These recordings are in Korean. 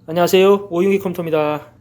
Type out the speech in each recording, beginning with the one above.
안녕하세요. 오윤기 컴퓨터입니다.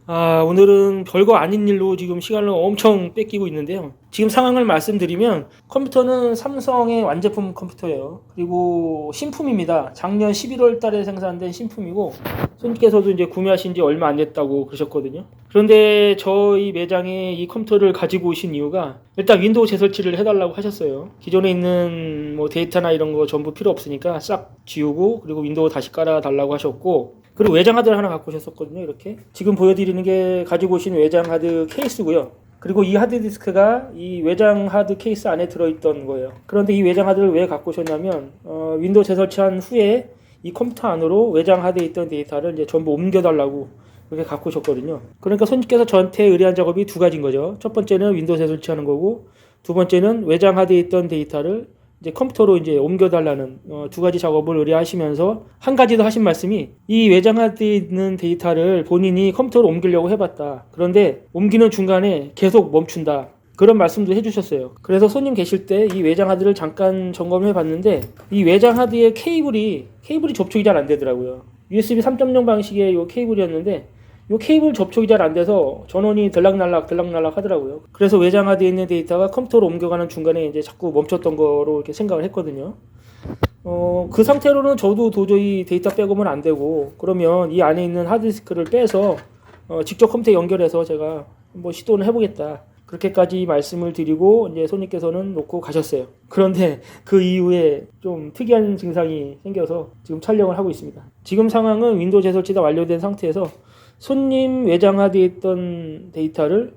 오늘은 별거 아닌 일로 지금 시간을 엄청 뺏기고 있는데요. 지금 상황을 말씀드리면 컴퓨터는 삼성의 완제품 컴퓨터예요. 그리고 신품입니다. 작년 11월 달에 생산된 신품이고 손님께서도 이제 구매하신 지 얼마 안 됐다고 그러셨거든요. 그런데 저희 매장에 이 컴퓨터를 가지고 오신 이유가 일단 윈도우 재설치를 해달라고 하셨어요. 기존에 있는 뭐 데이터나 이런 거 전부 필요 없으니까 싹 지우고 그리고 윈도우 다시 깔아달라고 하셨고, 그리고 외장 하드를 하나 갖고 오셨었거든요. 이렇게 지금 보여드리는 게 가지고 오신 외장 하드 케이스고요. 그리고 이 하드디스크가 이 외장 하드 케이스 안에 들어있던 거예요. 그런데 이 외장 하드를 왜 갖고 오셨냐면 윈도우 재설치한 후에 이 컴퓨터 안으로 외장 하드에 있던 데이터를 이제 전부 옮겨달라고 그렇게 갖고 오셨거든요. 그러니까 손님께서 저한테 의뢰한 작업이 두 가지인 거죠. 첫 번째는 윈도우 재설치하는 거고, 두 번째는 외장 하드에 있던 데이터를 이제 컴퓨터로 이제 옮겨달라는 두 가지 작업을 의뢰하시면서 한 가지 더 하신 말씀이, 이 외장 하드에 있는 데이터를 본인이 컴퓨터로 옮기려고 해봤다. 그런데 옮기는 중간에 계속 멈춘다. 그런 말씀도 해주셨어요. 그래서 손님 계실 때 이 외장 하드를 잠깐 점검해 봤는데 이 외장 하드의 케이블이 접촉이 잘 안 되더라고요. USB 3.0 방식의 이 케이블이었는데 이 케이블 접촉이 잘 안 돼서 전원이 들락날락 하더라고요. 그래서 외장 하드에 있는 데이터가 컴퓨터로 옮겨가는 중간에 이제 자꾸 멈췄던 거로 이렇게 생각을 했거든요. 그 상태로는 저도 도저히 데이터 백업은 안 되고, 그러면 이 안에 있는 하드디스크를 빼서 직접 컴퓨터에 연결해서 제가 뭐 시도는 해보겠다. 그렇게까지 말씀을 드리고 이제 손님께서는 놓고 가셨어요. 그런데 그 이후에 좀 특이한 증상이 생겨서 지금 촬영을 하고 있습니다. 지금 상황은 윈도우 재설치가 완료된 상태에서 손님 외장 하드에 있던 데이터를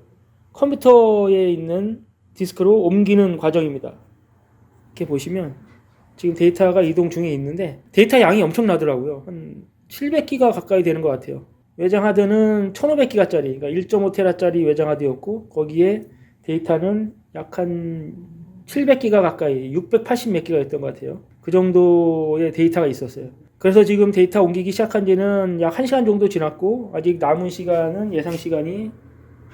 컴퓨터에 있는 디스크로 옮기는 과정입니다. 이렇게 보시면 지금 데이터가 이동 중에 있는데 데이터 양이 엄청나더라고요. 한 700기가 가까이 되는 것 같아요. 외장 하드는 1500기가짜리, 그러니까 1.5테라짜리 외장 하드였고, 거기에 데이터는 약 한 700기가 가까이, 680 몇 기가였던 것 같아요. 그 정도의 데이터가 있었어요. 그래서 지금 데이터 옮기기 시작한 지는 약 1시간 정도 지났고, 아직 남은 시간은 예상 시간이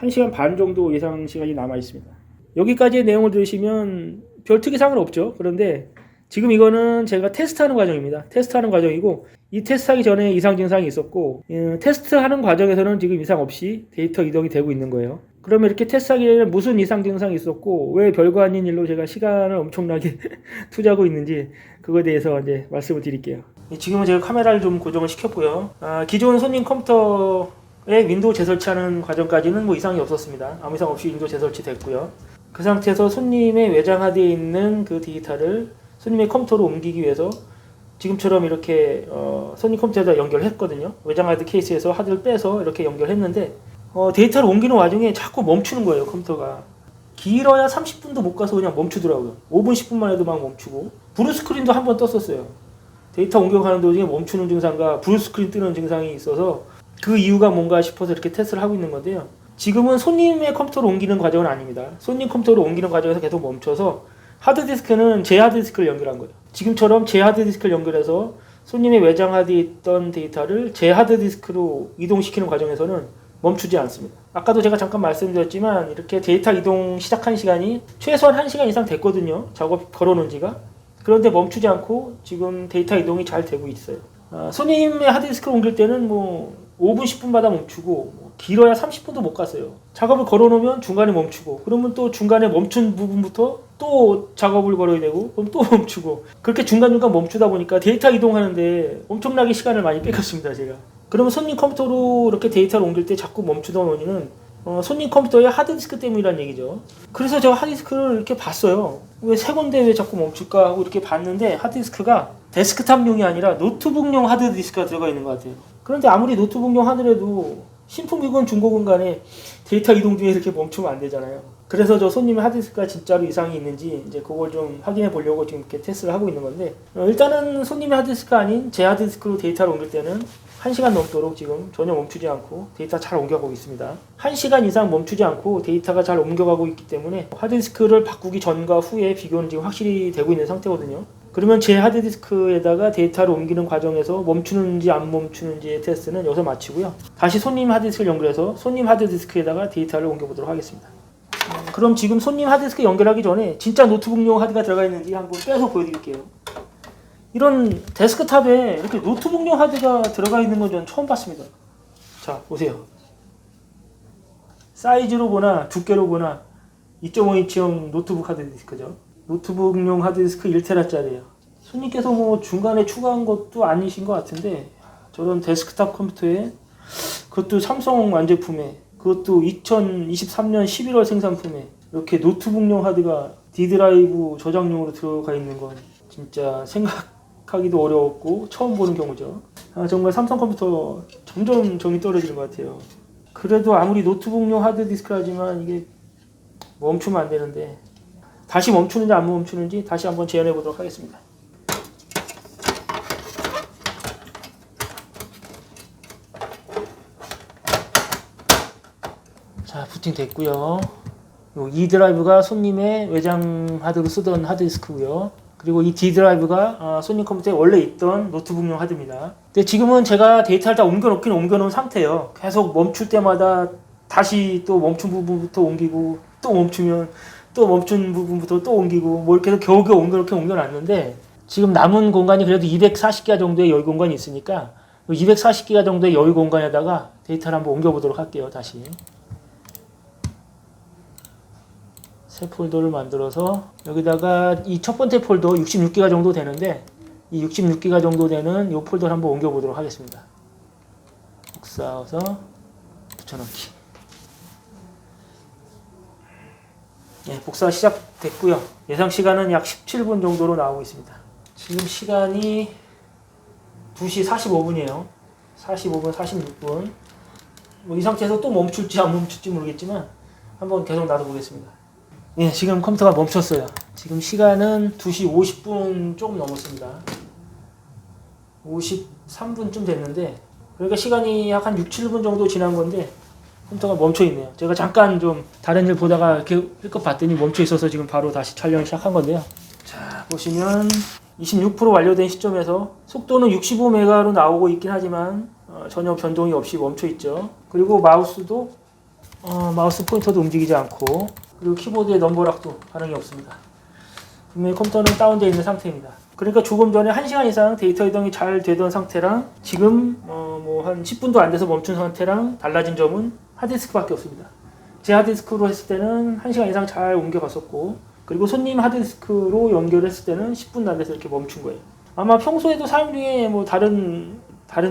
1시간 반 정도 예상 시간이 남아 있습니다. 여기까지의 내용을 들으시면 별 특이사항은 없죠. 그런데 지금 이거는 제가 테스트하는 과정입니다. 테스트하는 과정이고, 이 테스트하기 전에 이상 증상이 있었고, 테스트하는 과정에서는 지금 이상 없이 데이터 이동이 되고 있는 거예요. 그러면 이렇게 테스트하기 전에 무슨 이상 증상이 있었고, 왜 별거 아닌 일로 제가 시간을 엄청나게 투자하고 있는지 그거에 대해서 이제 말씀을 드릴게요. 지금은 제가 카메라를 좀 고정을 시켰고요. 기존 손님 컴퓨터에 윈도우 재설치하는 과정까지는 뭐 이상이 없었습니다. 아무 이상 없이 윈도우 재설치 됐고요. 그 상태에서 손님의 외장 하드에 있는 그 데이터를 손님의 컴퓨터로 옮기기 위해서 지금처럼 이렇게 손님 컴퓨터에다 연결했거든요. 외장 하드 케이스에서 하드를 빼서 이렇게 연결했는데 데이터를 옮기는 와중에 자꾸 멈추는 거예요. 컴퓨터가 길어야 30분도 못 가서 그냥 멈추더라고요. 5분 10분만 해도 막 멈추고, 블루 스크린도 한 번 떴었어요. 데이터 옮겨가는 도중에 멈추는 증상과 블루 스크린 뜨는 증상이 있어서 그 이유가 뭔가 싶어서 이렇게 테스트를 하고 있는 건데요. 지금은 손님의 컴퓨터로 옮기는 과정은 아닙니다. 손님 컴퓨터로 옮기는 과정에서 계속 멈춰서 하드디스크는 제 하드디스크를 연결한 거예요. 지금처럼 제 하드디스크를 연결해서 손님의 외장 하드에 있던 데이터를 제 하드디스크로 이동시키는 과정에서는 멈추지 않습니다. 아까도 제가 잠깐 말씀드렸지만 이렇게 데이터 이동 시작한 시간이 최소한 1시간 이상 됐거든요. 작업 걸어놓은 지가. 그런데 멈추지 않고 지금 데이터 이동이 잘 되고 있어요. 손님의 하드디스크를 옮길 때는 뭐 5분 10분마다 멈추고, 길어야 30분도 못 갔어요. 작업을 걸어놓으면 중간에 멈추고, 그러면 또 중간에 멈춘 부분부터 또 작업을 걸어야 되고, 그럼 또 멈추고, 그렇게 중간중간 멈추다 보니까 데이터 이동하는데 엄청나게 시간을 많이 뺏겼습니다, 제가. 그러면 손님 컴퓨터로 이렇게 데이터를 옮길 때 자꾸 멈추던 원인은 손님 컴퓨터의 하드디스크 때문이라는 얘기죠. 그래서 제가 하드디스크를 이렇게 봤어요. 왜 새 건데 왜 자꾸 멈출까 하고 이렇게 봤는데, 하드디스크가 데스크탑용이 아니라 노트북용 하드디스크가 들어가 있는 것 같아요. 그런데 아무리 노트북용 하더라도 신품이건 중고건 간에 데이터 이동 중에 이렇게 멈추면 안 되잖아요. 그래서 저 손님의 하드디스크가 진짜로 이상이 있는지 이제 그걸 좀 확인해 보려고 지금 이렇게 테스트를 하고 있는 건데, 일단은 손님의 하드디스크가 아닌 제 하드디스크로 데이터를 옮길 때는 1시간 넘도록 지금 전혀 멈추지 않고 데이터 잘 옮겨가고 있습니다. 1시간 이상 멈추지 않고 데이터가 잘 옮겨가고 있기 때문에 하드디스크를 바꾸기 전과 후에 비교는 지금 확실히 되고 있는 상태거든요. 그러면 제 하드디스크에다가 데이터를 옮기는 과정에서 멈추는지 안 멈추는지의 테스트는 여기서 마치고요. 다시 손님 하드디스크를 연결해서 손님 하드디스크에다가 데이터를 옮겨보도록 하겠습니다. 그럼 지금 손님 하드디스크 연결하기 전에 진짜 노트북용 하드가 들어가 있는지 한번 빼서 보여드릴게요. 이런 데스크탑에 이렇게 노트북용 하드가 들어가 있는 건 저는 처음 봤습니다. 자, 보세요. 사이즈로 보나 두께로 보나 2.5인치형 노트북 하드디스크죠. 노트북용 하드디스크 1테라짜리예요. 손님께서 뭐 중간에 추가한 것도 아니신 것 같은데 저런 데스크탑 컴퓨터에 그것도 삼성 완제품에 그것도 2023년 11월 생산품에 이렇게 노트북용 하드가 D드라이브 저장용으로 들어가 있는 건 진짜 생각하기도 어려웠고 처음 보는 경우죠. 정말 삼성 컴퓨터 점점 정이 떨어지는 것 같아요. 그래도 아무리 노트북용 하드디스크라지만 이게 멈추면 안 되는데 다시 멈추는지 안 멈추는지 다시 한번 재현해 보도록 하겠습니다. 자, 부팅 됐고요. 이 드라이브가 손님의 외장 하드로 쓰던 하드디스크고요. 그리고 이 D 드라이브가 손님 컴퓨터에 원래 있던 노트북용 하드입니다. 근데 지금은 제가 데이터를 다 옮겨놓은 상태예요. 계속 멈출 때마다 다시 또 멈춘 부분부터 옮기고 또 멈추면 또 멈춘 부분부터 또 옮기고 뭐 이렇게 해서 겨우겨우 옮겨놨는데 지금 남은 공간이 그래도 240기가 정도의 여유 공간이 있으니까 240기가 정도의 여유 공간에다가 데이터를 한번 옮겨보도록 할게요. 다시 새 폴더를 만들어서 여기다가 이 첫 번째 폴더 66기가 정도 되는데 이 66기가 정도 되는 이 폴더를 한번 옮겨보도록 하겠습니다. 복사해서 붙여넣기. 네, 복사 시작됐고요. 예상 시간은 약 17분 정도로 나오고 있습니다. 지금 시간이 2시 45분이에요. 45분, 46분. 뭐 이 상태에서 또 멈출지 안 멈출지 모르겠지만 한번 계속 놔둬보겠습니다. 예, 지금 컴퓨터가 멈췄어요. 지금 시간은 2시 50분 조금 넘었습니다. 53분쯤 됐는데 그러니까 시간이 약 한 6, 7분 정도 지난 건데 컴퓨터가 멈춰 있네요. 제가 잠깐 좀 다른 일 보다가 이렇게 힐끗 봤더니 멈춰 있어서 지금 바로 다시 촬영을 시작한 건데요. 자, 보시면 26% 완료된 시점에서 속도는 65메가로 나오고 있긴 하지만 전혀 변동이 없이 멈춰 있죠. 그리고 마우스도 마우스 포인터도 움직이지 않고 그리고 키보드의 넘버락도 반응이 없습니다. 분명히 컴퓨터는 다운되어 있는 상태입니다. 그러니까 조금 전에 1시간 이상 데이터 이동이 잘 되던 상태랑 지금 뭐 한 10분도 안 돼서 멈춘 상태랑 달라진 점은 하드디스크밖에 없습니다. 제 하드디스크로 했을 때는 1시간 이상 잘 옮겨봤었고 그리고 손님 하드디스크로 연결했을 때는 10분도 안 돼서 이렇게 멈춘 거예요. 아마 평소에도 사용 중에 뭐 다른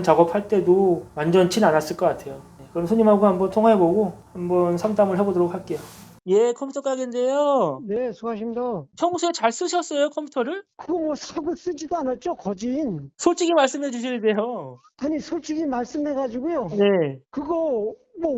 작업할 때도 완전치는 않았을 것 같아요. 그럼 손님하고 한번 통화해보고 한번 상담을 해보도록 할게요. 예, 컴퓨터 가게인데요. 네, 수고하십니다. 평소에 잘 쓰셨어요, 컴퓨터를? 그거 뭐 사고 쓰지도 않았죠, 거진. 솔직히 말씀해 주셔야 돼요. 아니, 솔직히 말씀해가지고요. 네, 그거 뭐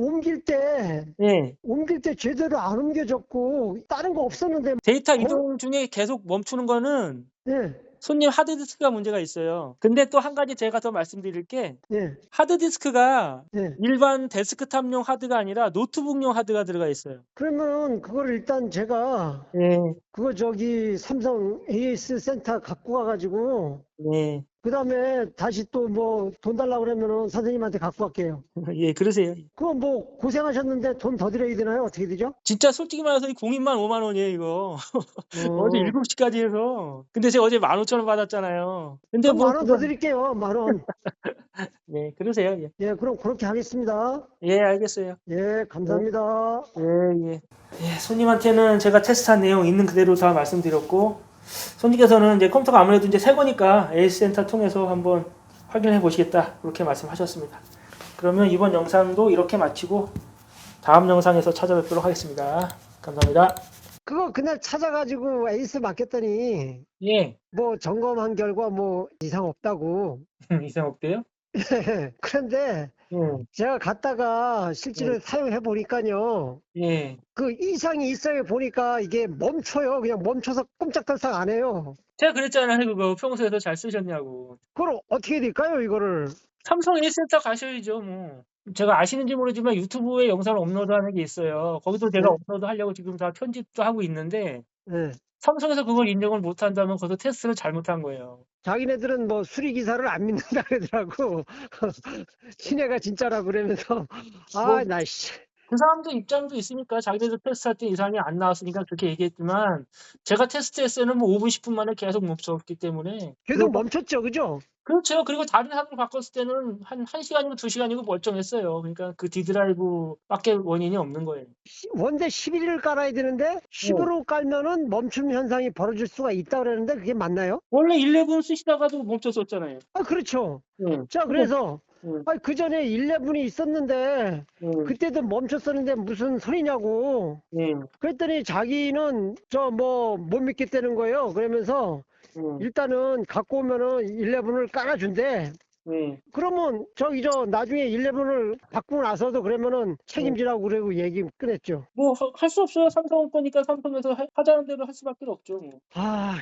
네. 옮길 때 제대로 안 옮겨졌고, 다른 거 없었는데, 데이터 이동 중에 계속 멈추는 거는 네, 손님 하드디스크가 문제가 있어요. 근데 또 한 가지 제가 더 말씀드릴 게 네, 하드디스크가 네. 일반 데스크탑용 하드가 아니라 노트북용 하드가 들어가 있어요. 그러면 그걸 일단 제가, 네, 그거 저기 삼성 AS 센터 갖고 가가지고, 네. 그 다음에 다시 또 뭐 돈 달라고 그러면은 선생님한테 갖고 갈게요. 예, 그러세요. 그거 뭐 고생하셨는데 돈 더 드려야 되나요? 어떻게 되죠? 진짜 솔직히 말해서 이 공인만 5만 원이에요, 이거. 어제 어, 7시까지 해서. 근데 제가 어제 15,000원 받았잖아요. 근데 그럼 뭐, 10,000원 더 드릴게요, 10,000원. 네, 그러세요. 예. 예, 그럼 그렇게 하겠습니다. 예, 알겠어요. 예, 감사합니다. 예, 예. 예, 손님한테는 제가 테스트한 내용 있는 그대로 다 말씀드렸고, 손님께서는 이제 컴퓨터가 아무래도 이제 새 거니까 AS 센터 통해서 한번 확인해 보시겠다. 그렇게 말씀하셨습니다. 그러면 이번 영상도 이렇게 마치고 다음 영상에서 찾아뵙도록 하겠습니다. 감사합니다. 그거 그날 찾아가지고 에이스 맡겼더니 예. 뭐 점검한 결과 뭐 이상 없다고. 이상 없대요? 그런데 예. 제가 갔다가 실제로 사용해 보니까요. 예. 그 이상이 있어요. 보니까 이게 멈춰요. 그냥 멈춰서 꼼짝달싹 안 해요. 제가 그랬잖아요, 그거. 평소에도 잘 쓰셨냐고. 그걸 어떻게 될까요, 이거를? 삼성 1센터 가셔야죠, 뭐. 제가 아시는지 모르지만 유튜브에 영상을 업로드하는 게 있어요. 거기도 제가 네, 업로드하려고 지금 다 편집도 하고 있는데 네. 삼성에서 그걸 인정을 못한다면 거기서 테스트를 잘못한 거예요. 자기네들은 뭐 수리기사를 안 믿는다 그러더라고. 신뢰가 진짜라고 그러면서. 뭐 아, 나, 씨. 그 사람도 입장도 있으니까 자기들도 테스트할 때 이상이 안 나왔으니까 그렇게 얘기했지만 제가 테스트했을 때는 뭐 5분, 10분 만에 계속 멈췄기 때문에 계속 멈췄죠, 그죠? 그렇죠. 그리고 다른 하드로 바꿨을 때는 한 1시간이고 2시간이고 멀쩡했어요. 그러니까 그 디드라이브밖에 원인이 없는 거예요. 원래 11을 깔아야 되는데 네. 10으로 깔면은 멈춤 현상이 벌어질 수가 있다 그러는데 그게 맞나요? 원래 11 쓰시다가도 멈췄었잖아요. 아, 그렇죠. 네. 자, 그래서 네. 그 전에 11이 있었는데 네. 그때도 멈췄었는데 무슨 소리냐고. 네. 그랬더니 자기는 저 뭐 못 믿겠다는 거예요. 그러면서 네. 일단은 갖고 오면은 11을 깔아준대. 네. 그러면 저 나중에 11을 바꾸고 나서도 그러면은 책임지라고 그러고 얘기 끊었죠. 뭐 할 수 없어요. 삼성 거니까 삼성에서 하자는 대로 할 수밖에 없죠. 뭐. 아,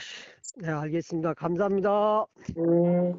네, 알겠습니다. 감사합니다. 네.